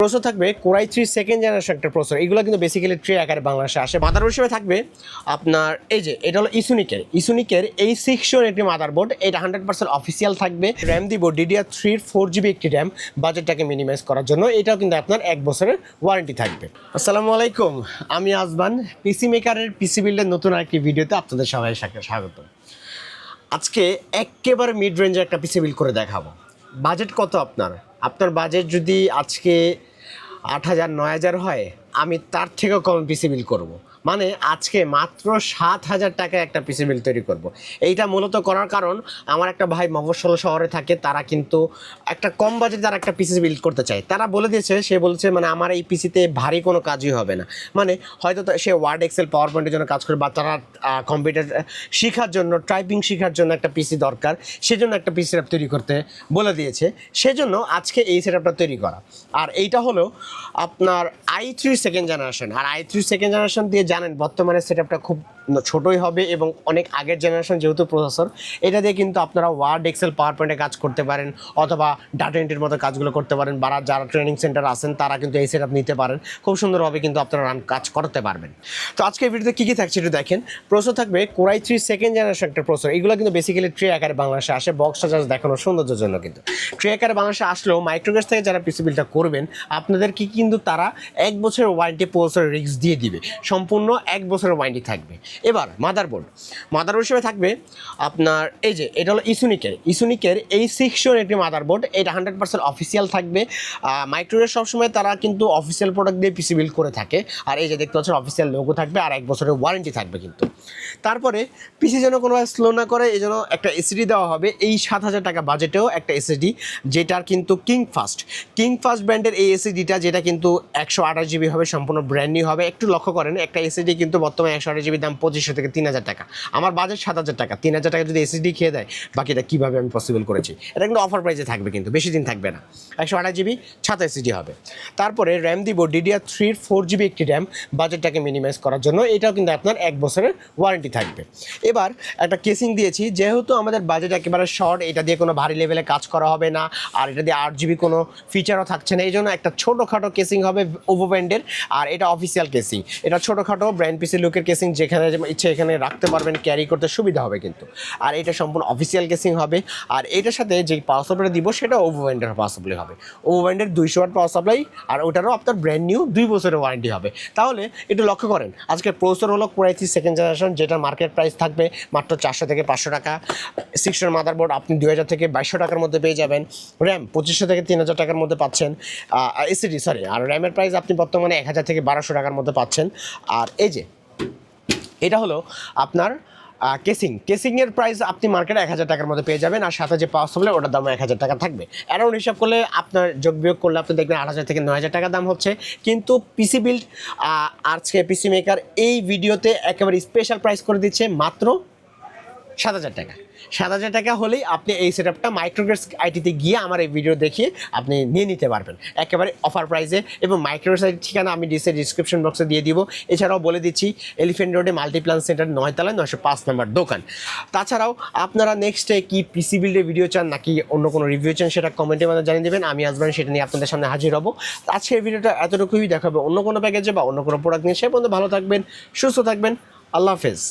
Processor থাকবে core i 3 second generation একটা processor. এগুলো কিন্তু বেসিক্যালি ট্রে আকারে বাংলাদেশে আসে। মাদারবোর্ড হিসেবে থাকবে আপনার এই যে এটা হলো ইসুনিকের এই 6 একটি মাদারবোর্ড। এটা 100% অফিসিয়াল থাকবে। র্যাম দিব DDR3 4GB একটি র্যাম, বাজেটটাকে মিনিমাইজ করার জন্য। এটাও কিন্তু আপনার 1 বছরের ওয়ারেন্টি থাকবে। আসসালামু আলাইকুম, আমি আজমান, পিসি মেকারের পিসি বিল্ডের নতুন আরেকটি ভিডিওতে আপনাদের সবাই স্বাগত। আজকে একেবারে মিড রেঞ্জে একটা পিসি বিল্ড করে দেখাবো। বাজেট কত আপনার বাজেট যদি আজকে 8,000 9,000 হয়, আমি তার থেকেও কম পিসি বিল করব। মানে আজকে মাত্র 7,000 টাকায় একটা পিসি বিল তৈরি করব। এইটা মূলত করার কারণ, আমার একটা ভাই মফস্বল শহরে থাকে, তারা কিন্তু একটা কম বাজেটে তারা একটা পিসি বিল্ড করতে চায়। তারা বলে দিয়েছে, সে বলছে মানে আমার এই পিসিতে ভারী কোনো কাজই হবে না। মানে হয়তো সে ওয়ার্ড এক্সেল পাওয়ার পয়েন্টের জন্য কাজ করে, বা তারা কম্পিউটার শেখার জন্য, টাইপিং শেখার জন্য একটা পিসি দরকার, সেজন্য একটা পিসি সেটআপ তৈরি করতে বলে দিয়েছে। সেজন্য আজকে এই সেটআপটা তৈরি করা। আর এইটা হলো আপনার i3 সেকেন্ড জেনারেশন। আর i3 সেকেন্ড জেনারেশন দিয়ে জানেন বর্তমানে সেটআপটা খুব ছোটোই হবে এবং অনেক আগের জেনারেশন যেহেতু প্রসেসর, এটা দিয়ে কিন্তু আপনারা ওয়ার্ড এক্সেল পাওয়ার পয়েন্টে কাজ করতে পারেন, অথবা ডাটা এন্ট্রির মতো কাজগুলো করতে পারেন। বা যারা ট্রেনিং সেন্টার আছেন তারা কিন্তু এই সেটআপ নিতে পারেন, খুব সুন্দরভাবে কিন্তু আপনারা কাজ করতে পারবেন। তো আজকে এই ভিডিওতে কী কী থাকছে একটু দেখেন। প্রসেসর থাকবে কোরাই 3 সেকেন্ড জেনারেশন একটা প্রসেসর। এগুলো কিন্তু বেসিক্যালি ট্রে আকারে বাংলাদেশে আসে, বক্সটা জাস্ট দেখানোর সৌন্দর্যের জন্য। কিন্তু ট্রে আকারে বাংলাদেশে আসলেও মাইক্রোগ্যাস থেকে যারা পিসি বিলটা করবেন, আপনাদের কিন্তু তারা 1 বছরের ওয়ারেন্টি প্রসেসর রিস্ক দিয়ে দিবে, সম্পূর্ণ 1 বছরের ওয়ারেন্টি থাকবে। এবার মাদারবোর্ড হিসেবে থাকবে আপনার এই যে এটা হলো ইসুনিকের এই 6 একটি মাদারবোর্ড। এটা 100% অফিসিয়াল থাকবে। মাইক্রোগ্যাস সবসময় তারা কিন্তু অফিসিয়াল প্রোডাক্ট দিয়ে পিসি বিল্ড করে থাকে। আর এই যে দেখতে পাচ্ছেন অফিসিয়াল লোগো থাকবে, আর 1 বছরের ওয়ারেন্টি থাকবে কিন্তু। তারপরে পিসি যেন কোনোভাবে স্লো না করে, এই জন্য একটা এসএসডি দেওয়া হবে। এই 7,000 টাকা বাজেটেও একটা এসএসডি, যেটার কিন্তু কিংফাস্ট ব্র্যান্ডের এই এসএসডিটা, যেটা কিন্তু 128GB হবে, সম্পূর্ণ ব্র্যান্ড নিউ হবে। একটু লক্ষ্য করেন, একটা এসএসডি কিন্তু বর্তমানে 128GB দাম 2500 থেকে 3,000 টাকা। আমার বাজেট 7,000 টাকা, 3,000 টাকা যদি এসএসডি খেয়ে দেয়, বাকিটা কীভাবে আমি পসিবল করেছি। এটা কিন্তু অফার প্রাইসে থাকবে, কিন্তু বেশি দিন থাকবে না। 128GB 7 এসএসডি হবে। তারপরে র্যাম দিব DDR3 4GB একটি র্যাম, বাজেটটাকে মিনিমাইজ করার জন্য। এটাও কিন্তু আপনার 1 বছরের ওয়ারেন্টি থাকবে। এবার একটা কেসিং দিয়েছি, যেহেতু আমাদের বাজেট একেবারে শর্ট, এটা দিয়ে কোনো ভারী লেভেলে কাজ করা হবে না, আর এটা দিয়ে 8GB কোনো ফিচারও থাকছে না। এই জন্য একটা ছোটোখাটো কেসিং হবে ওভো ব্র্যান্ডের। আর এটা অফিসিয়াল কেসিং, এটা ছোটোখাটো ব্র্যান্ড পিসি লুকের কেসিং, যেখানে ইচ্ছে এখানে রাখতে পারবেন, ক্যারি করতে সুবিধা হবে কিন্তু। আর এটা সম্পূর্ণ অফিসিয়াল কেসিং হবে। আর এটার সাথে যে পাওয়ার সাপ্লাই দিব, সেটা ওভো ব্র্যান্ডের পাওয়ার সাপ্লাই হবে। ওভো ব্র্যান্ডের 200 ওয়াট পাওয়ার সাপ্লাই, আর ওটারও আপনার ব্র্যান্ড নিউ 2 বছরের ওয়ারেন্টি হবে। তাহলে একটু লক্ষ্য করেন, আজকে প্রসেসর হলো কোরাই 3 সেকেন্ড জেনারেশন, যেটার মার্কেট প্রাইস থাকবে মাত্র 400 থেকে 500 টাকা। 6 মাদারবোর্ড আপনি 2000 থেকে 2200 টাকার মধ্যে পেয়ে যাবেন। র্যাম 2500 থেকে 3000 টাকার মধ্যে পাচ্ছেন। এসএসডি আর র্যামের প্রাইস আপনি বর্তমানে 1000 থেকে 1200 টাকার মধ্যে পাচ্ছেন। আর এই যে এটা হলো আপনার কেসিংয়ের প্রাইস আপনি মার্কেটে 1000 টাকার মধ্যে পেয়ে যাবেন। আর সাথে যে পাওয়ার সাপ্লাই, ওটার দাম 1000 টাকা থাকবে। অ্যারাউন্ড হিসাব করলে আপনার যোগ বিয়োগ করলে আপনি দেখবেন 8000 থেকে 9000 টাকা দাম হচ্ছে। কিন্তু পিসি বিল্ড আজকে পিসি মেকার এই ভিডিওতে একেবারে স্পেশাল প্রাইস করে দিচ্ছে মাত্র 7,000 টাকা। 7,000 টাকা হলেই আপনি এই সেটআপটা মাইক্রোগ্যাস আইটিতে গিয়ে আমার এই ভিডিও দেখিয়ে আপনি নিয়ে নিতে পারবেন একেবারে অফার প্রাইসে। এবং মাইক্রোগ্যাস আইটির ঠিকানা আমি ডিসক্রিপশন বক্সে দিয়ে দিব। এছাড়াও বলে দিচ্ছি, এলিফেন্ট রোডে মাল্টিপ্লান সেন্টার 9 তলায় 905 নম্বর দোকান। তাছাড়াও আপনারা নেক্সটে কি পিসি বিল্ডের ভিডিও চান, নাকি অন্য কোনো রিভিউ চান, সেটা কমেন্টের মধ্যে জানিয়ে দেবেন। আমি আসবেন, সেটা নিয়ে আপনাদের সামনে হাজির হব। আজকের ভিডিওটা এতটুকুই, দেখাবে অন্য কোনো প্যাকেজে বা অন্য কোনো প্রোডাক্ট নিয়ে। সে পর্যন্ত ভালো থাকবেন, সুস্থ থাকবেন। আল্লাহ হাফেজ।